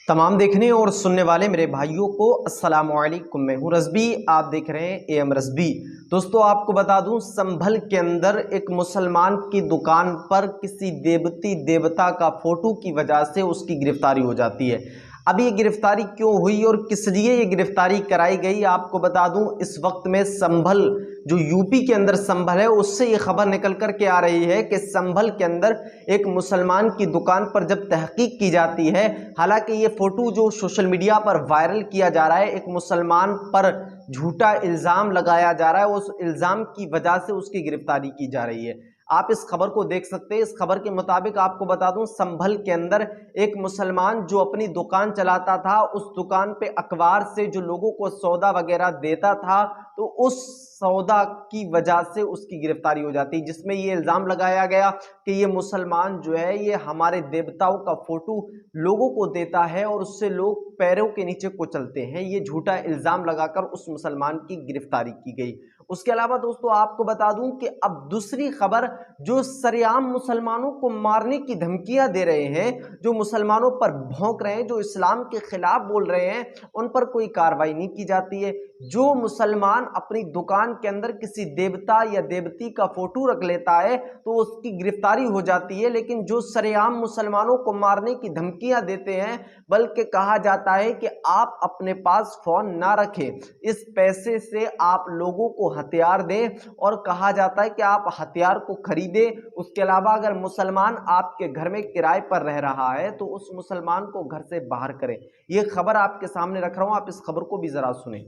तमाम देखने और सुनने वाले मेरे भाइयों को अस्सलाम वालेकुम। मैं हूं रज़बी, आप देख रहे हैं एएम रज़बी। दोस्तों आपको बता दूं, संभल के अंदर एक मुसलमान की दुकान पर किसी देवती देवता का फोटो की वजह से उसकी गिरफ्तारी हो जाती है। अब ये गिरफ्तारी क्यों हुई और किस लिए ये गिरफ्तारी कराई गई, आपको बता दूं। इस वक्त में संभल, जो यूपी के अंदर संभल है, उससे ये खबर निकल कर के आ रही है कि संभल के अंदर एक मुसलमान की दुकान पर जब तहकीक की जाती है, हालांकि ये फोटो जो सोशल मीडिया पर वायरल किया जा रहा है, एक मुसलमान पर झूठा इल्ज़ाम लगाया जा रहा है, उस इल्ज़ाम की वजह से उसकी गिरफ्तारी की जा रही है। आप इस खबर को देख सकते हैं। इस खबर के मुताबिक आपको बता दूं, संभल के अंदर एक मुसलमान जो अपनी दुकान चलाता था, उस दुकान पे अखबार से जो लोगों को सौदा वगैरह देता था, तो उस सौदा की वजह से उसकी गिरफ्तारी हो जाती, जिसमें ये इल्ज़ाम लगाया गया कि ये मुसलमान जो है ये हमारे देवताओं का फोटो लोगों को देता है और उससे लोग पैरों के नीचे कुचलते हैं। ये झूठा इल्ज़ाम लगाकर उस मुसलमान की गिरफ्तारी की गई। उसके अलावा दोस्तों आपको बता दूं कि अब दूसरी खबर, जो सरेआम मुसलमानों को मारने की धमकियां दे रहे हैं, जो मुसलमानों पर भौंक रहे हैं, जो इस्लाम के खिलाफ बोल रहे हैं, उन पर कोई कार्रवाई नहीं की जाती है। जो मुसलमान अपनी दुकान के अंदर किसी देवता या देवती का फोटो रख लेता है तो उसकी गिरफ्तारी हो जाती है, लेकिन जो सरेआम मुसलमानों को मारने की धमकियां देते हैं, बल्कि कहा जाता है कि आप अपने पास फोन ना रखें, इस पैसे से आप लोगों को हथियार दें, और कहा जाता है कि आप हथियार को खरीदें। उसके अलावा अगर मुसलमान आपके घर में किराए पर रह रहा है तो उस मुसलमान को घर से बाहर करें। यह खबर आपके सामने रख रहा हूं, आप इस खबर को भी जरा सुने।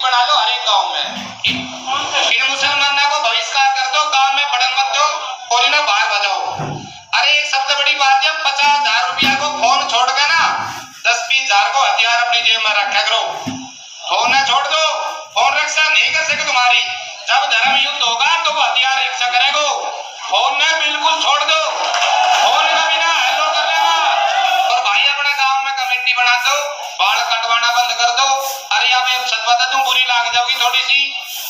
बना लो हर एक गांव में, इन मुसलमानों को बहिष्कार कर दो, गांव में पढ़न मत दो, कोई ना बाहर बजाओ। अरे एक सबसे बड़ी बात है, 50,000 रुपया को फोन छोड़ के ना 10-20,000 को हथियार अपनी जेब में रखा करो। फोन ना छोड़ दो, फोन रक्षा नहीं कर सके तुम्हारी। जब धर्म युद्ध होगा तो वो हथियार रक्षा करेगा। फोन ना बिल्कुल छोड़ दो, फोन का बिना हेलो कर लेगा। और भाई अपने गांव में कमेटी बना दो, बाल कटवाना बंद कर दो। अरे अब एक सच बता दूं, बुरी लाग जाओगी थोड़ी सी,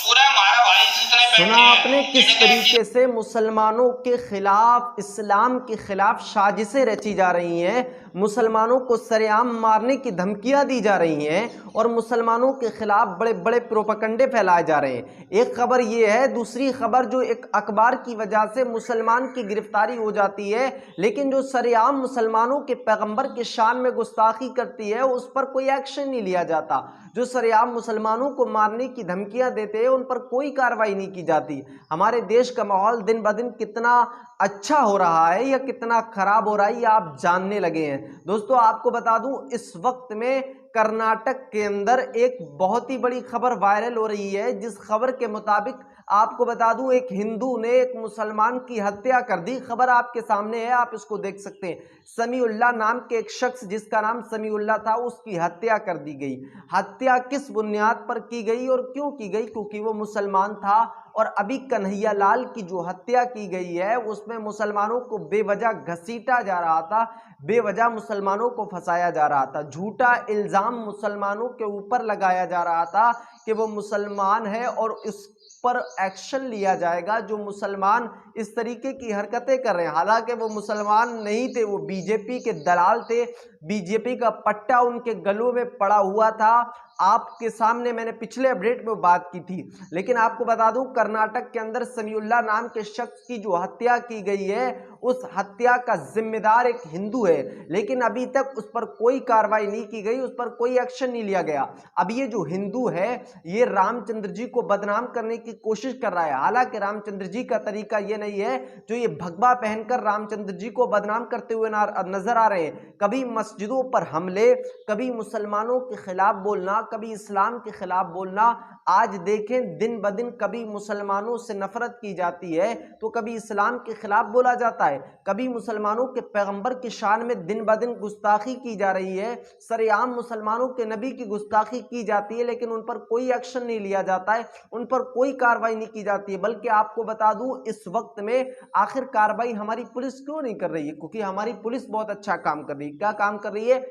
पूरा हमारा भाई जितने सुना आपने किस तरीके से मुसलमानों के खिलाफ, इस्लाम के खिलाफ साजिशें रची जा रही हैं, मुसलमानों को सरेआम मारने की धमकियां दी जा रही हैं और मुसलमानों के खिलाफ बड़े बड़े प्रोपगंडे फैलाए जा रहे हैं। एक खबर ये है। दूसरी खबर, जो एक अखबार की वजह से मुसलमान की गिरफ्तारी हो जाती है, लेकिन जो सरेआम मुसलमानों के पैगंबर के शान में गुस्ताखी करती है उस पर कोई एक्शन नहीं लिया जाता। जो सरेआम मुसलमानों को मारने की धमकियां देते हैं उन पर कोई कार्रवाई नहीं की जाती। हमारे देश का माहौल दिन ब दिन कितना अच्छा हो रहा है या कितना खराब हो रहा है, ये आप जानने लगे हैं। दोस्तों आपको बता दूं, इस वक्त में कर्नाटक के अंदर एक बहुत ही बड़ी खबर वायरल हो रही है, जिस खबर के मुताबिक आपको बता दूं, एक हिंदू ने एक मुसलमान की हत्या कर दी। खबर आपके सामने है, आप इसको देख सकते हैं। समीउल्लाह नाम के एक शख्स, जिसका नाम समीउल्लाह था, उसकी हत्या कर दी गई। हत्या किस बुनियाद पर की गई और क्यों की गई? क्योंकि वो मुसलमान था। और अभी कन्हैया लाल की जो हत्या की गई है उसमें मुसलमानों को बेवजह घसीटा जा रहा था, बेवजह मुसलमानों को फंसाया जा रहा था, झूठा इल्जाम मुसलमानों के ऊपर लगाया जा रहा था कि वो मुसलमान है और इस पर एक्शन लिया जाएगा जो मुसलमान इस तरीके की हरकतें कर रहे हैं। हालांकि वो मुसलमान नहीं थे, वो बीजेपी के दलाल थे, बीजेपी का पट्टा उनके गलों में पड़ा हुआ था। आपके सामने मैंने पिछले अपडेट में बात की थी। लेकिन आपको बता दूं, कर्नाटक के अंदर समीउल्लाह नाम के शख्स की जो हत्या की गई है, उस हत्या का जिम्मेदार एक हिंदू है, लेकिन अभी तक उस पर कोई कार्रवाई नहीं की गई, उस पर कोई एक्शन नहीं लिया गया। अब ये जो हिंदू है, ये रामचंद्र जी को बदनाम करने की कोशिश कर रहा है। हालांकि रामचंद्र जी का तरीका ये नहीं है, जो ये भगवा पहनकर रामचंद्र जी को बदनाम करते हुए नजर आ रहे हैं। कभी मस्जिदों पर हमले, कभी मुसलमानों के खिलाफ बोलना, कभी इस्लाम के खिलाफ बोलना। आज देखें, दिन ब दिन कभी मुसलमानों से नफरत की जाती है तो कभी इस्लाम के खिलाफ बोला जाता है, कभी मुसलमानों के पैगंबर की शान में दिन ब दिन गुस्ताखी की जा रही है, सरेआम मुसलमानों के नबी की गुस्ताखी की जाती है, लेकिन उन पर कोई एक्शन नहीं लिया जाता है, उन पर कोई कार्रवाई नहीं की जाती है। बल्कि आपको बता दूं, इस वक्त में आखिर कार्रवाई हमारी पुलिस क्यों नहीं कर रही है? क्योंकि हमारी पुलिस बहुत अच्छा काम कर रही है। क्या काम कर रही है?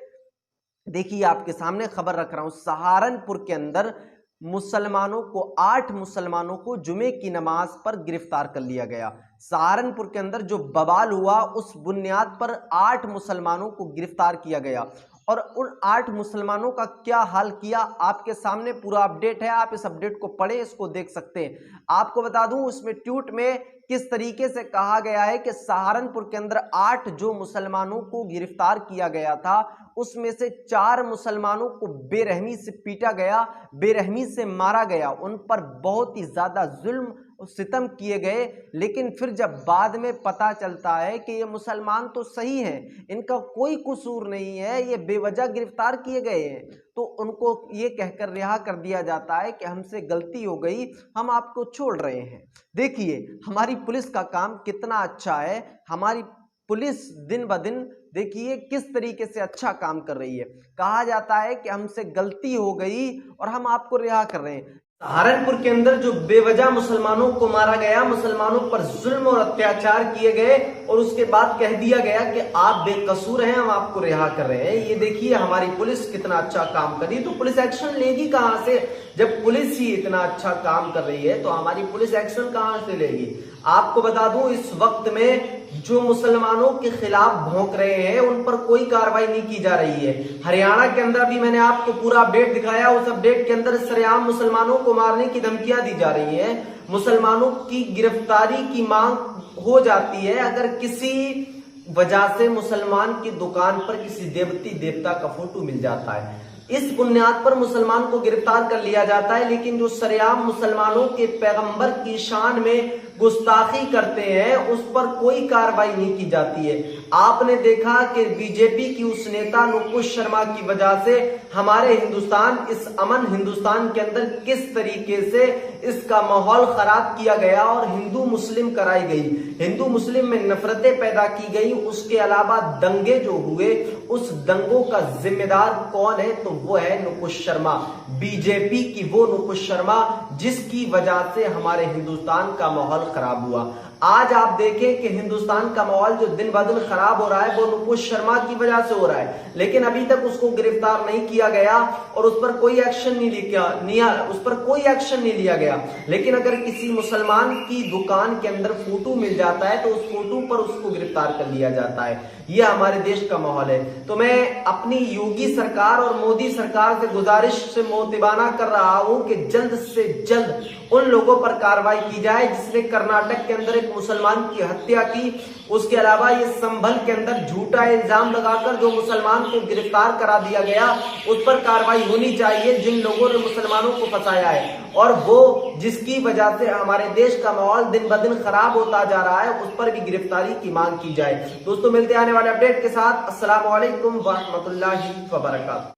देखिए, आपके सामने खबर रख रहा हूं। सहारनपुर के अंदर मुसलमानों को 8 मुसलमानों को जुमे की नमाज पर गिरफ्तार कर लिया गया। सहारनपुर के अंदर जो बवाल हुआ, उस बुनियाद पर 8 मुसलमानों को गिरफ्तार किया गया। और उन 8 मुसलमानों का क्या हाल किया, आपके सामने पूरा अपडेट है। आप इस अपडेट को पढ़ें, इसको देख सकते हैं। आपको बता दूं उसमें ट्वीट में किस तरीके से कहा गया है कि सहारनपुर के अंदर 8 जो मुसलमानों को गिरफ्तार किया गया था, उसमें से 4 मुसलमानों को बेरहमी से पीटा गया, बेरहमी से मारा गया, उन पर बहुत ही ज्यादा जुल्म सितम किए गए। लेकिन फिर जब बाद में पता चलता है कि ये मुसलमान तो सही हैं, इनका कोई कसूर नहीं है, ये बेवजह गिरफ्तार किए गए हैं, तो उनको ये कहकर रिहा कर दिया जाता है कि हमसे गलती हो गई, हम आपको छोड़ रहे हैं। देखिए हमारी पुलिस का काम कितना अच्छा है, हमारी पुलिस दिन ब दिन देखिए किस तरीके से अच्छा काम कर रही है। कहा जाता है कि हमसे गलती हो गई और हम आपको रिहा कर रहे हैं। सहारनपुर के अंदर जो बेवजह मुसलमानों को मारा गया, मुसलमानों पर जुल्म और अत्याचार किए गए और उसके बाद कह दिया गया कि आप बेकसूर हैं, हम आपको रिहा कर रहे हैं। ये देखिए हमारी पुलिस कितना अच्छा काम कर रही है। तो पुलिस एक्शन लेगी कहां से, जब पुलिस ही इतना अच्छा काम कर रही है तो हमारी पुलिस एक्शन कहां से लेगी। आपको बता दूं इस वक्त में जो मुसलमानों के खिलाफ भौंक रहे हैं उन पर कोई कार्रवाई नहीं की जा रही है। हरियाणा के अंदर भी मैंने आपको पूरा अपडेट दिखाया, उस अपडेट के अंदर सरेआम मुसलमानों को मारने की धमकियां दी जा रही हैं, मुसलमानों की गिरफ्तारी की मांग हो जाती है अगर किसी वजह से मुसलमान की दुकान पर किसी देवती देवता का फोटो मिल जाता है, इस बुनियाद पर मुसलमान को गिरफ्तार कर लिया जाता है। लेकिन जो सरेआम मुसलमानों के पैगंबर की शान में गुस्ताखी करते हैं उस पर कोई कार्रवाई नहीं की जाती है। आपने देखा कि बीजेपी की उस नेता नुपुर शर्मा की वजह से हमारे हिंदुस्तान, इस अमन हिंदुस्तान के अंदर किस तरीके से इसका माहौल खराब किया गया और हिंदू मुस्लिम कराई गई, हिंदू मुस्लिम में नफरतें पैदा की गई। उसके अलावा दंगे जो हुए, उस दंगों का जिम्मेदार कौन है, तो वो है नुपुर शर्मा, बीजेपी की वो नुपुर शर्मा जिसकी वजह से हमारे हिंदुस्तान का माहौल खराब हुआ। आज आप देखें कि हिंदुस्तान का माहौल जो दिन ब दिन खराब हो रहा है वो नुपुर शर्मा की वजह से हो रहा है, लेकिन अभी तक उसको गिरफ्तार नहीं किया गया और उस पर कोई एक्शन नहीं लिया गया। लेकिन अगर किसी मुसलमान की दुकान के अंदर फोटो मिल जाता है तो उस फोटो पर उसको गिरफ्तार कर लिया जाता है। यह हमारे देश का माहौल है। तो मैं अपनी योगी सरकार और मोदी सरकार से गुजारिश से मोतिबाना कर रहा हूं कि जल्द से जल्द उन लोगों पर कार्रवाई की जाए जिसने कर्नाटक के अंदर एक मुसलमान की हत्या की। उसके अलावा ये संभल के अंदर झूठा इल्जाम लगाकर जो मुसलमान को गिरफ्तार करा दिया गया उस पर कार्रवाई होनी चाहिए, जिन लोगों ने मुसलमानों को फंसाया है और वो जिसकी वजह से हमारे देश का माहौल दिन ब दिन खराब होता जा रहा है, उस पर भी गिरफ्तारी की मांग की जाए। दोस्तों मिलते आने वाले अपडेट के साथ। अस्सलाम वालेकुम व रहमतुल्लाहि व बरकातहू।